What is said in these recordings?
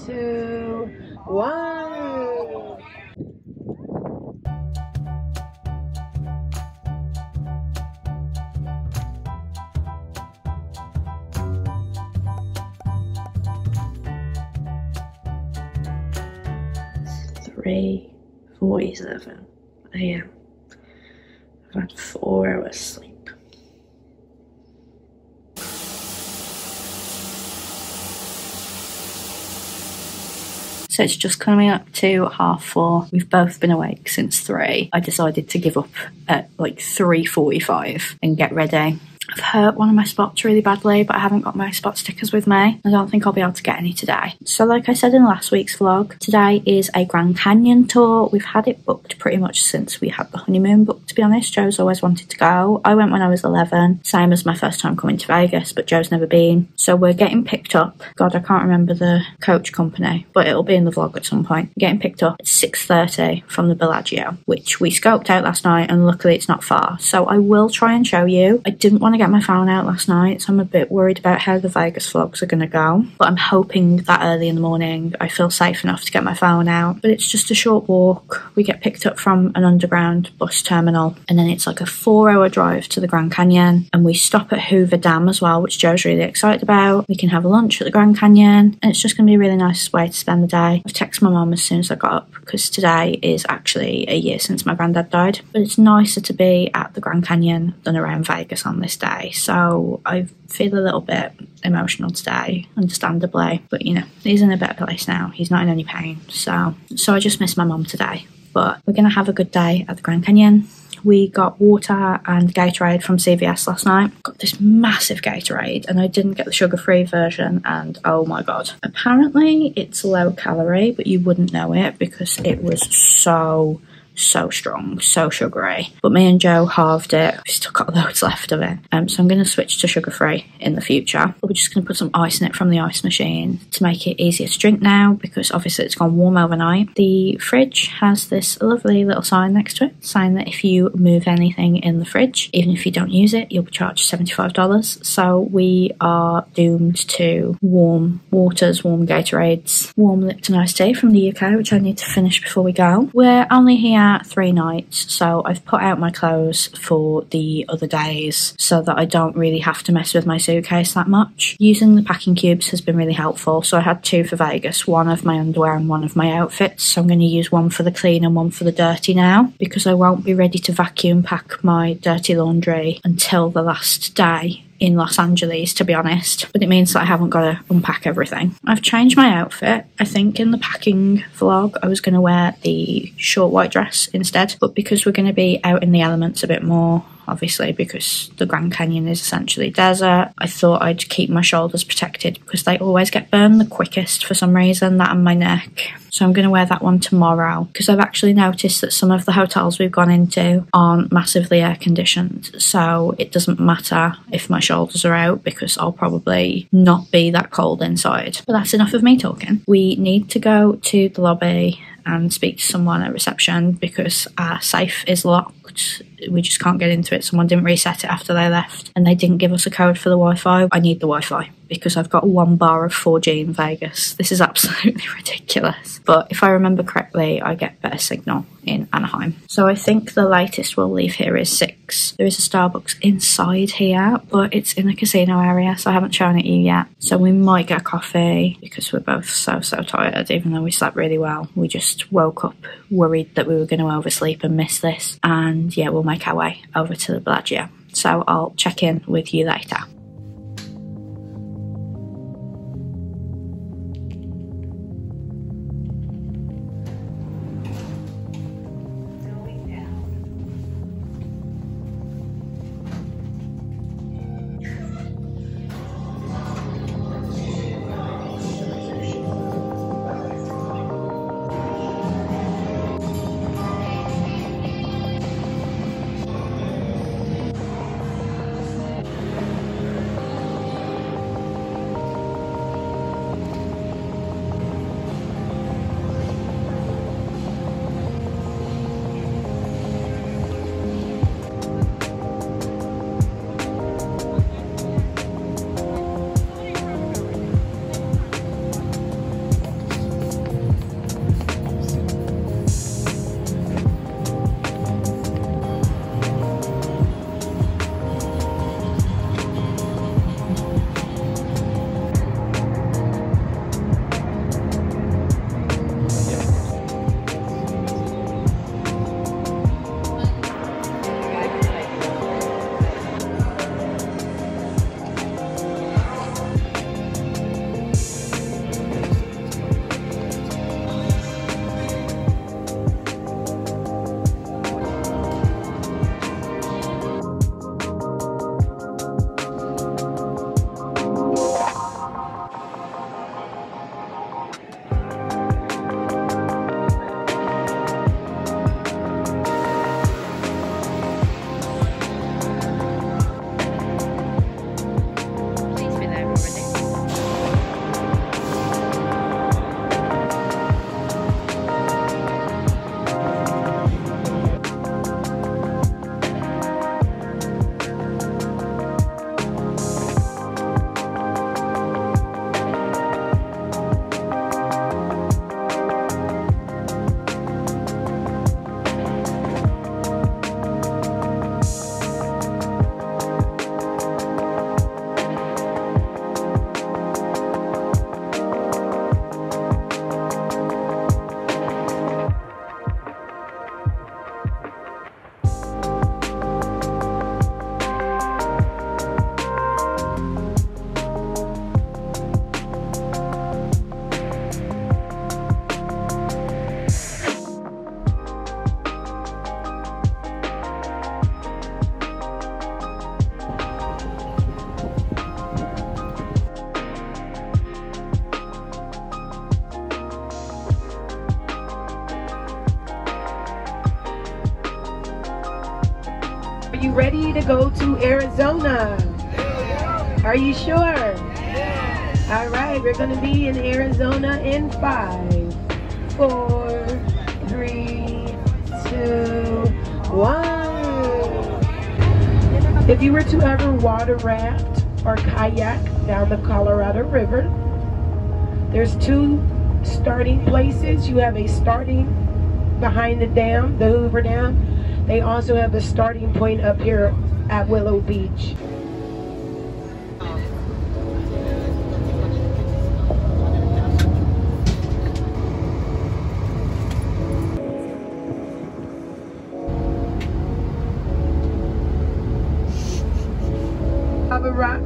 2, 1. It's 3:47 AM. I've had 4 hours sleep. So it's just coming up to 4:30. We've both been awake since 3. I decided to give up at like 3:45 and get ready. I've hurt one of my spots really badly, but I haven't got my spot stickers with me. I don't think I'll be able to get any today. So like I said in last week's vlog, today is a Grand Canyon tour. We've had it booked pretty much since we had the honeymoon booked, to be honest. Joe's always wanted to go. I went when I was 11, same as my first time coming to Vegas, but Joe's never been. So we're getting picked up. God, I can't remember the coach company, but it'll be in the vlog at some point. We're getting picked up at 6:30 from the Bellagio, which we scoped out last night, and luckily it's not far. So I will try and show you. I didn't want to get my phone out last night, so I'm a bit worried about how the Vegas vlogs are going to go, but I'm hoping that early in the morning I feel safe enough to get my phone out. But it's just a short walk. We get picked up from an underground bus terminal, and then it's like a 4-hour drive to the Grand Canyon, and we stop at Hoover Dam as well, which Joe's really excited about. We can have a lunch at the Grand Canyon, and it's just going to be a really nice way to spend the day. I've texted my mum as soon as I got up, because today is actually a year since my granddad died, but it's nicer to be at the Grand Canyon than around Vegas on this day. So I feel a little bit emotional today, understandably, but you know, he's in a better place now. He's not in any pain, so I just miss my mum today. But we're gonna have a good day at the Grand Canyon. We got water and Gatorade from CVS last night. Got this massive Gatorade, and I didn't get the sugar-free version, and oh my god. Apparently it's low calorie, but you wouldn't know it because it was so strong, so sugary. But me and Joe halved it. We've still got loads left of it. So I'm going to switch to sugar-free in the future. But we're just going to put some ice in it from the ice machine to make it easier to drink now, because obviously it's gone warm overnight. The fridge has this lovely little sign next to it saying that if you move anything in the fridge, even if you don't use it, you'll be charged $75. So we are doomed to warm waters, warm Gatorades, warm Lipton iced tea from the UK, which I need to finish before we go. We're only here 3 nights, so I've put out my clothes for the other days so that I don't really have to mess with my suitcase that much. Using the packing cubes has been really helpful. So I had 2 for Vegas, one of my underwear and one of my outfits. So I'm going to use one for the clean and one for the dirty now, because I won't be ready to vacuum pack my dirty laundry until the last day in Los Angeles, to be honest, but it means that I haven't got to unpack everything. I've changed my outfit. I think in the packing vlog I was going to wear the short white dress instead, but because we're going to be out in the elements a bit more, obviously because the Grand Canyon is essentially desert, I thought I'd keep my shoulders protected because they always get burned the quickest for some reason, that and my neck. So I'm going to wear that one tomorrow, because I've actually noticed that some of the hotels we've gone into aren't massively air conditioned, so it doesn't matter if my shoulders are out because I'll probably not be that cold inside. But that's enough of me talking. We need to go to the lobby and speak to someone at reception because our safe is locked. We just can't get into it. Someone didn't reset it after they left, and they didn't give us a code for the Wi-Fi. I need the Wi-Fi because I've got 1 bar of 4G in Vegas. This is absolutely ridiculous. But if I remember correctly, I get better signal in Anaheim. So I think the latest we'll leave here is 6. There is a Starbucks inside here, but it's in a casino area, so I haven't shown it you yet. So we might get coffee because we're both so tired, even though we slept really well. We just woke up worried that we were going to oversleep and miss this. And yeah, we'll make our way over to the Bellagio. So I'll check in with you later. ready to go to Arizona? Are you sure? All right, we're going to be in Arizona in 5, 4, 3, 2, 1. If you were to ever water raft or kayak down the Colorado River, there's 2 starting places. You have a starting behind the dam, the Hoover Dam. They also have a starting point up here at Willow Beach. Lava rock,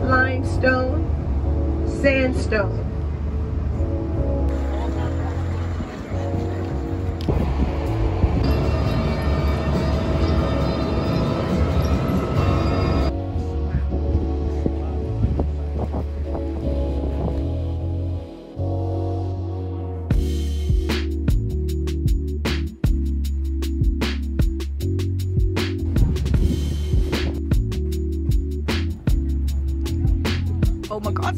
limestone, sandstone. Oh my god.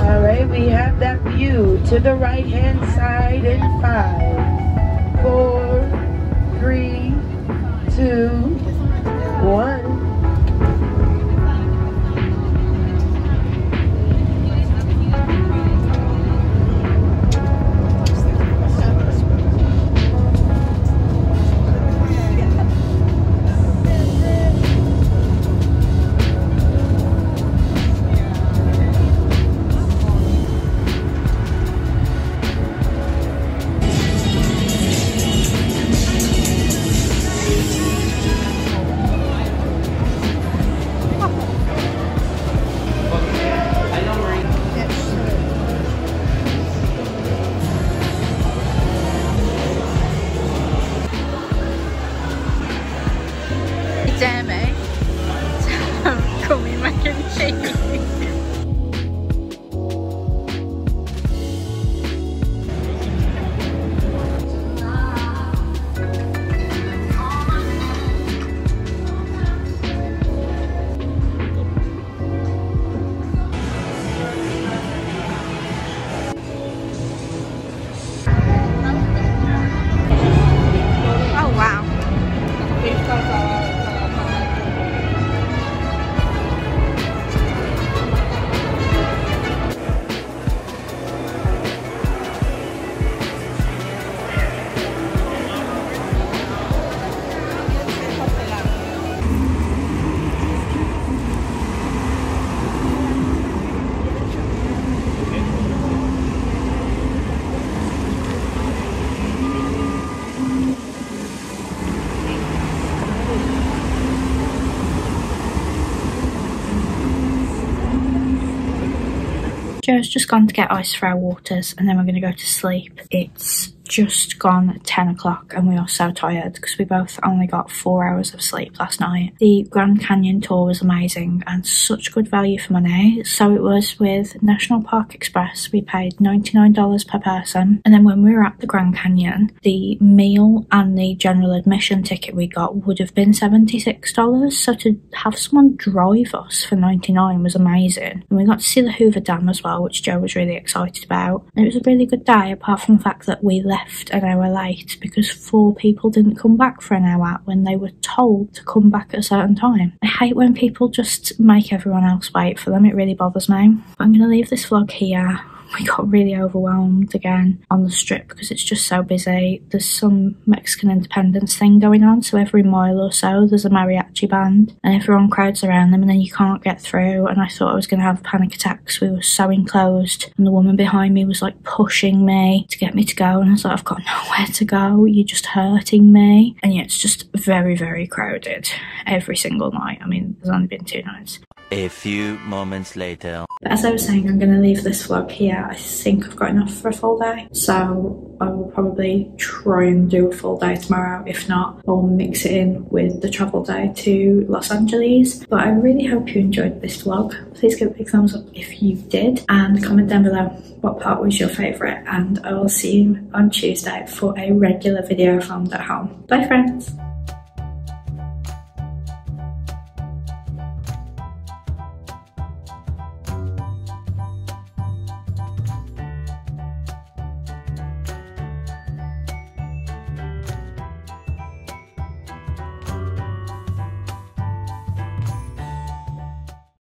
All right, we have that view to the right hand side in 5, 4, 3, 2, 1. Dare me to call me mac and cheese. Oh wow. Joe's just gone to get ice for our waters and then we're going to go to sleep. It's just gone 10 o'clock and we are so tired because we both only got 4 hours of sleep last night. The Grand Canyon tour was amazing and such good value for money. So it was with National Park Express. We paid $99 per person, and then when we were at the Grand Canyon, the meal and the general admission ticket we got would have been $76. So to have someone drive us for $99 was amazing. And we got to see the Hoover Dam as well, which Joe was really excited about. And it was a really good day apart from the fact that we left left an hour late because 4 people didn't come back for an hour when they were told to come back at a certain time. I hate when people just make everyone else wait for them. It really bothers me. But I'm going to leave this vlog here. We got really overwhelmed again on the strip because it's just so busy. There's some Mexican independence thing going on, so every mile or so there's a mariachi band and everyone crowds around them and then you can't get through, and I thought I was going to have panic attacks. We were so enclosed and the woman behind me was like pushing me to get me to go, and I was like, I've got nowhere to go, you're just hurting me. And yeah, it's just very, very crowded every single night. I mean, there's only been 2 nights. A few moments later. But as I was saying, I'm going to leave this vlog here. I think I've got enough for a full day, so I will probably try and do a full day tomorrow. If not, I'll mix it in with the travel day to Los Angeles. But I really hope you enjoyed this vlog. Please give it a big thumbs up if you did, and comment down below what part was your favourite, and I will see you on Tuesday for a regular video filmed at home. Bye friends!